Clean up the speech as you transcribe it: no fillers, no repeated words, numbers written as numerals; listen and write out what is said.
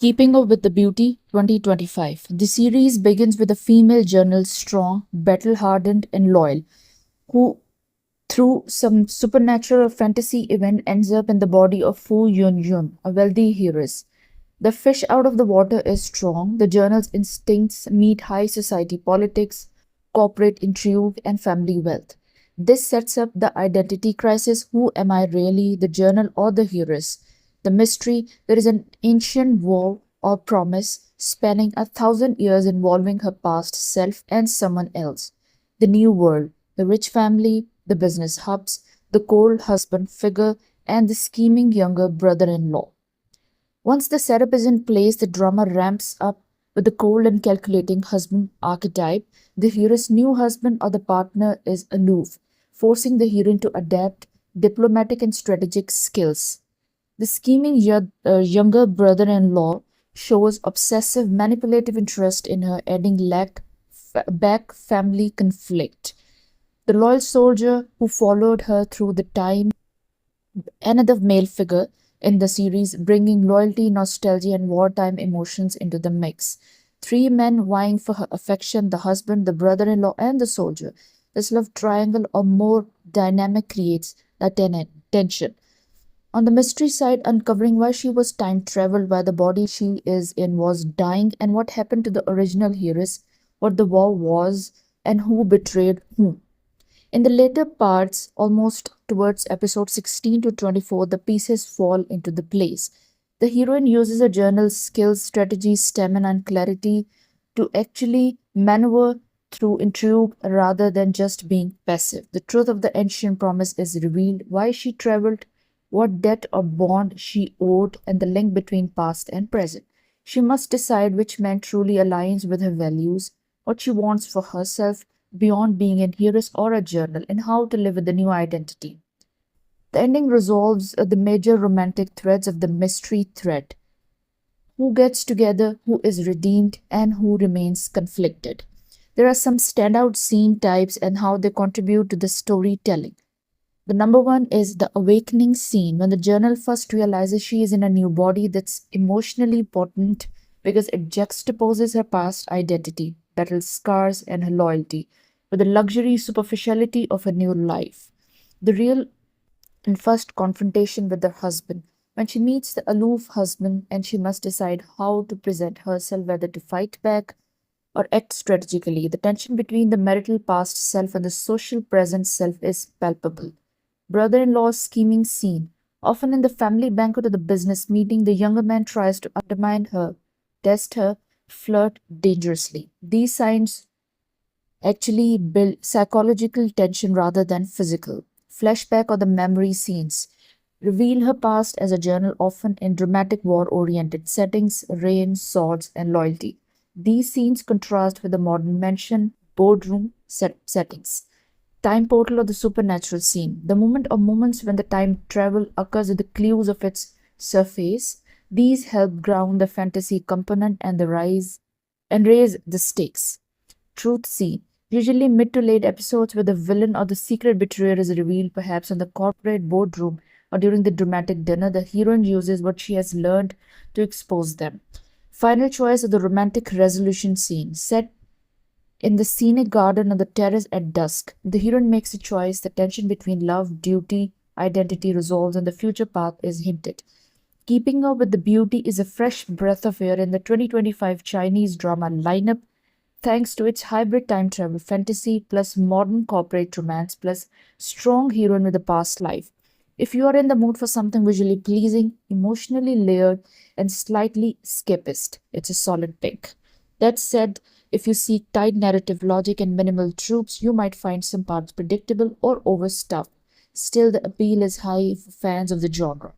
Keeping Up with the Beauty 2025. The series begins with a female journalist strong, battle hardened, and loyal, who, through some supernatural fantasy event, ends up in the body of Fu Yun Yun, a wealthy heiress. The fish out of the water is strong. The journal's instincts meet high society politics, corporate intrigue, and family wealth. This sets up the identity crisis. Who am I really, the journal or the heiress? The mystery: there is an ancient vow or promise spanning 1,000 years involving her past self and someone else. The new world: the rich family, the business hubs, the cold husband figure, and the scheming younger brother in law. Once the setup is in place, the drama ramps up with the cold and calculating husband archetype. The hero's new husband or the partner is aloof, forcing the heroine to adapt diplomatic and strategic skills. The scheming younger brother in law shows obsessive manipulative interest in her, adding back family conflict. The loyal soldier who followed her through the time, another male figure in the series, bringing loyalty, nostalgia, and wartime emotions into the mix. Three men vying for her affection: the husband, the brother in law, and the soldier. This love triangle or more dynamic creates that tension. On the mystery side, uncovering why she was time traveled, why the body she is in was dying, and what happened to the original heiress, what the war was, and who betrayed whom. In the later parts, almost towards episode 16 to 24, the pieces fall into the place. The heroine uses her journal's skills, strategy, stamina, and clarity to actually maneuver through intrigue rather than just being passive. The truth of the ancient promise is revealed: why she traveled, what debt or bond she owed, and the link between past and present. She must decide which man truly aligns with her values, what she wants for herself beyond being an heiress or a journal, and how to live with the new identity. The ending resolves the major romantic threads of the mystery thread: who gets together, who is redeemed, and who remains conflicted. There are some standout scene types and how they contribute to the storytelling. The number one is the awakening scene, when the journal first realizes she is in a new body. That's emotionally potent because it juxtaposes her past identity, battle scars, and her loyalty with the luxury superficiality of a new life. The real and first confrontation with her husband, when she meets the aloof husband and she must decide how to present herself, whether to fight back or act strategically. The tension between the marital past self and the social present self is palpable. Brother in law's scheming scene. Often in the family banquet or the business meeting, the younger man tries to undermine her, test her, flirt dangerously. These signs actually build psychological tension rather than physical. Flashback or the memory scenes reveal her past as a journal, often in dramatic war oriented settings: rain, swords, and loyalty. These scenes contrast with the modern mansion, boardroom settings. Time portal or the supernatural scene. The moment or moments when the time travel occurs with the clues of its surface. These help ground the fantasy component and raise the stakes. Truth scene. Usually mid to late episodes where the villain or the secret betrayer is revealed, perhaps in the corporate boardroom or during the dramatic dinner. The heroine uses what she has learned to expose them. Final choice of the romantic resolution scene. Set in the scenic garden or the terrace at dusk, the heroine makes a choice. The tension between love, duty, identity resolves, and the future path is hinted. Keeping Up with the Beauty is a fresh breath of air in the 2025 Chinese drama lineup, thanks to its hybrid time travel fantasy plus modern corporate romance plus strong heroine with a past life. If you are in the mood for something visually pleasing, emotionally layered, and slightly escapist, it's a solid pick. That said, if you seek tight narrative logic and minimal tropes, you might find some parts predictable or overstuffed. Still, the appeal is high for fans of the genre.